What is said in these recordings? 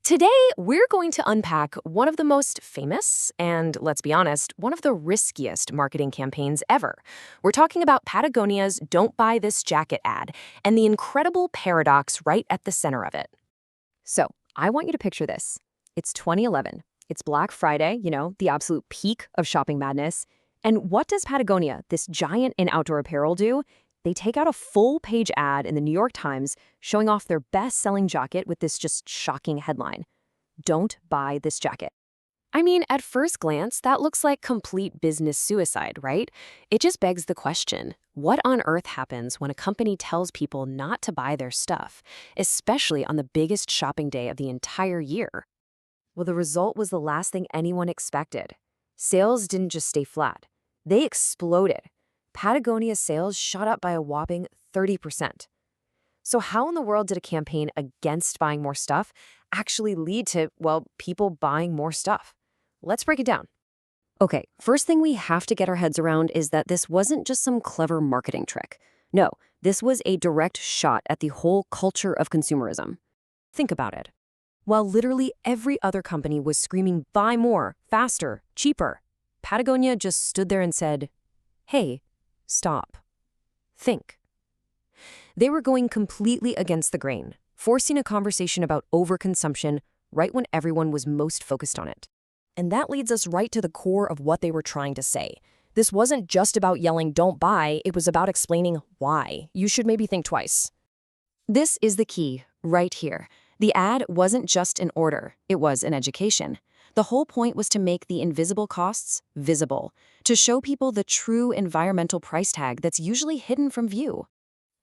Today, we're going to unpack one of the most famous and, let's be honest, one of the riskiest marketing campaigns ever. We're talking about Patagonia's Don't Buy This Jacket ad and the incredible paradox right at the center of it. So, I want you to picture this. It's 2011. It's Black Friday, the absolute peak of shopping madness. And what does Patagonia, this giant in outdoor apparel, do? They take out a full-page ad in the New York Times showing off their best-selling jacket with this just shocking headline: "Don't buy this jacket." I mean, at first glance, that looks like complete business suicide, right? It just begs the question, what on earth happens when a company tells people not to buy their stuff, especially on the biggest shopping day of the entire year? Well, the result was the last thing anyone expected. Sales didn't just stay flat. They exploded. Patagonia's sales shot up by a whopping 30%. So how in the world did a campaign against buying more stuff actually lead to, well, people buying more stuff? Let's break it down. Okay, first thing we have to get our heads around is that this wasn't just some clever marketing trick. No, this was a direct shot at the whole culture of consumerism. Think about it. While literally every other company was screaming, "Buy more, faster, cheaper," Patagonia just stood there and said, "Hey, stop. Think." They were going completely against the grain, forcing a conversation about overconsumption right when everyone was most focused on it. And that leads us right to the core of what they were trying to say. This wasn't just about yelling, "Don't buy," it was about explaining why. You should maybe think twice. This is the key, right here. The ad wasn't just an order, it was an education. The whole point was to make the invisible costs visible, to show people the true environmental price tag that's usually hidden from view.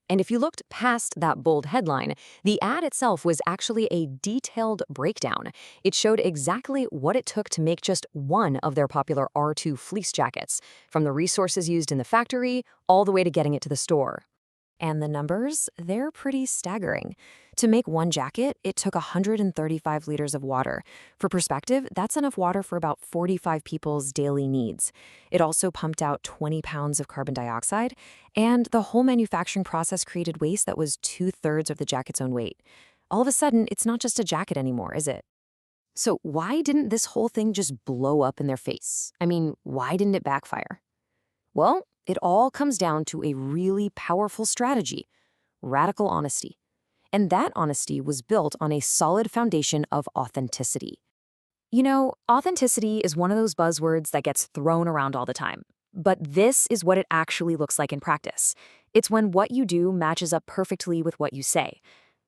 And if you looked past that bold headline, the ad itself was actually a detailed breakdown. It showed exactly what it took to make just one of their popular R2 fleece jackets, from the resources used in the factory all the way to getting it to the store. And the numbers, they're pretty staggering. To make one jacket, it took 135 liters of water. For perspective, that's enough water for about 45 people's daily needs. It also pumped out 20 pounds of carbon dioxide, and the whole manufacturing process created waste that was 2/3 of the jacket's own weight. All of a sudden, it's not just a jacket anymore, is it? So why didn't this whole thing just blow up in their face? I mean, why didn't it backfire? Well, it all comes down to a really powerful strategy: radical honesty. And that honesty was built on a solid foundation of authenticity. Authenticity is one of those buzzwords that gets thrown around all the time. But this is what it actually looks like in practice. It's when what you do matches up perfectly with what you say.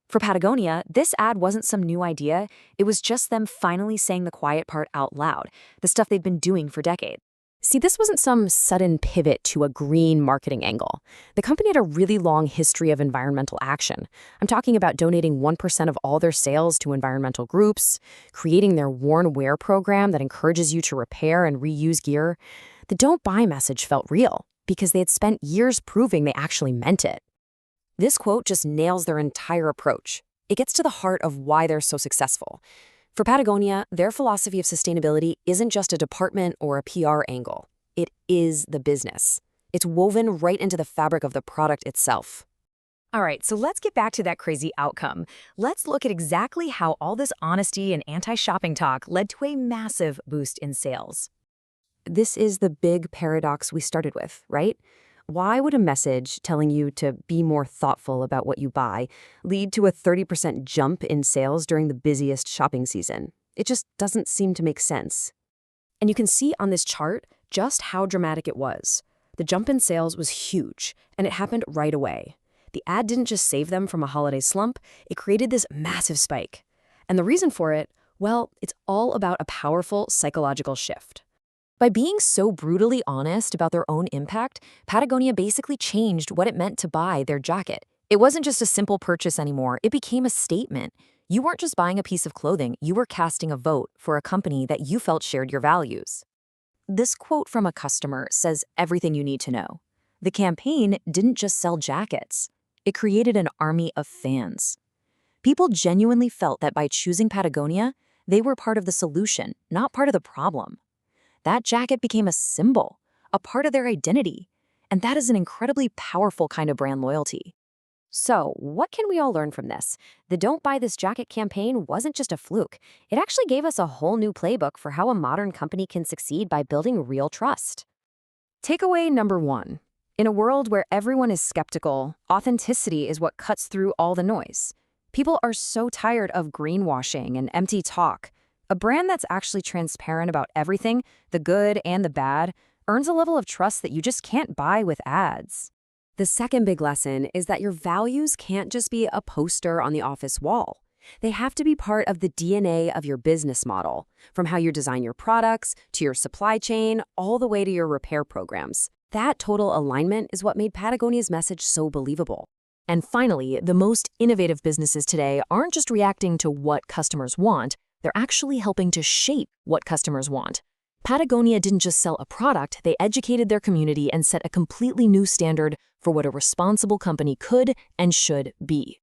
For Patagonia, this ad wasn't some new idea. It was just them finally saying the quiet part out loud, the stuff they've been doing for decades. See, this wasn't some sudden pivot to a green marketing angle. The company had a really long history of environmental action. I'm talking about donating 1% of all their sales to environmental groups, creating their Worn Wear program that encourages you to repair and reuse gear. The "don't buy" message felt real because they had spent years proving they actually meant it. This quote just nails their entire approach. It gets to the heart of why they're so successful. For Patagonia, their philosophy of sustainability isn't just a department or a PR angle. It is the business. It's woven right into the fabric of the product itself. All right, so let's get back to that crazy outcome. Let's look at exactly how all this honesty and anti-shopping talk led to a massive boost in sales. This is the big paradox we started with, right? Why would a message telling you to be more thoughtful about what you buy lead to a 30% jump in sales during the busiest shopping season? It just doesn't seem to make sense. And you can see on this chart just how dramatic it was. The jump in sales was huge, and it happened right away. The ad didn't just save them from a holiday slump, it created this massive spike. And the reason for it, well, it's all about a powerful psychological shift. By being so brutally honest about their own impact, Patagonia basically changed what it meant to buy their jacket. It wasn't just a simple purchase anymore, it became a statement. You weren't just buying a piece of clothing, you were casting a vote for a company that you felt shared your values. This quote from a customer says everything you need to know. The campaign didn't just sell jackets, it created an army of fans. People genuinely felt that by choosing Patagonia, they were part of the solution, not part of the problem. That jacket became a symbol, a part of their identity, and that is an incredibly powerful kind of brand loyalty. So, what can we all learn from this? The Don't Buy This Jacket campaign wasn't just a fluke. It actually gave us a whole new playbook for how a modern company can succeed by building real trust. Takeaway number one. In a world where everyone is skeptical, authenticity is what cuts through all the noise. People are so tired of greenwashing and empty talk. A brand that's actually transparent about everything, the good and the bad, earns a level of trust that you just can't buy with ads. The second big lesson is that your values can't just be a poster on the office wall. They have to be part of the DNA of your business model, from how you design your products, to your supply chain, all the way to your repair programs. That total alignment is what made Patagonia's message so believable. And finally, the most innovative businesses today aren't just reacting to what customers want, they're actually helping to shape what customers want. Patagonia didn't just sell a product, they educated their community and set a completely new standard for what a responsible company could and should be.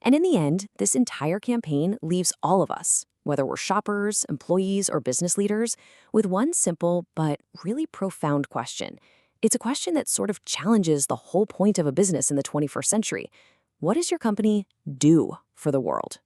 And in the end, this entire campaign leaves all of us, whether we're shoppers, employees, or business leaders, with one simple but really profound question. It's a question that sort of challenges the whole point of a business in the 21st century. What does your company do for the world?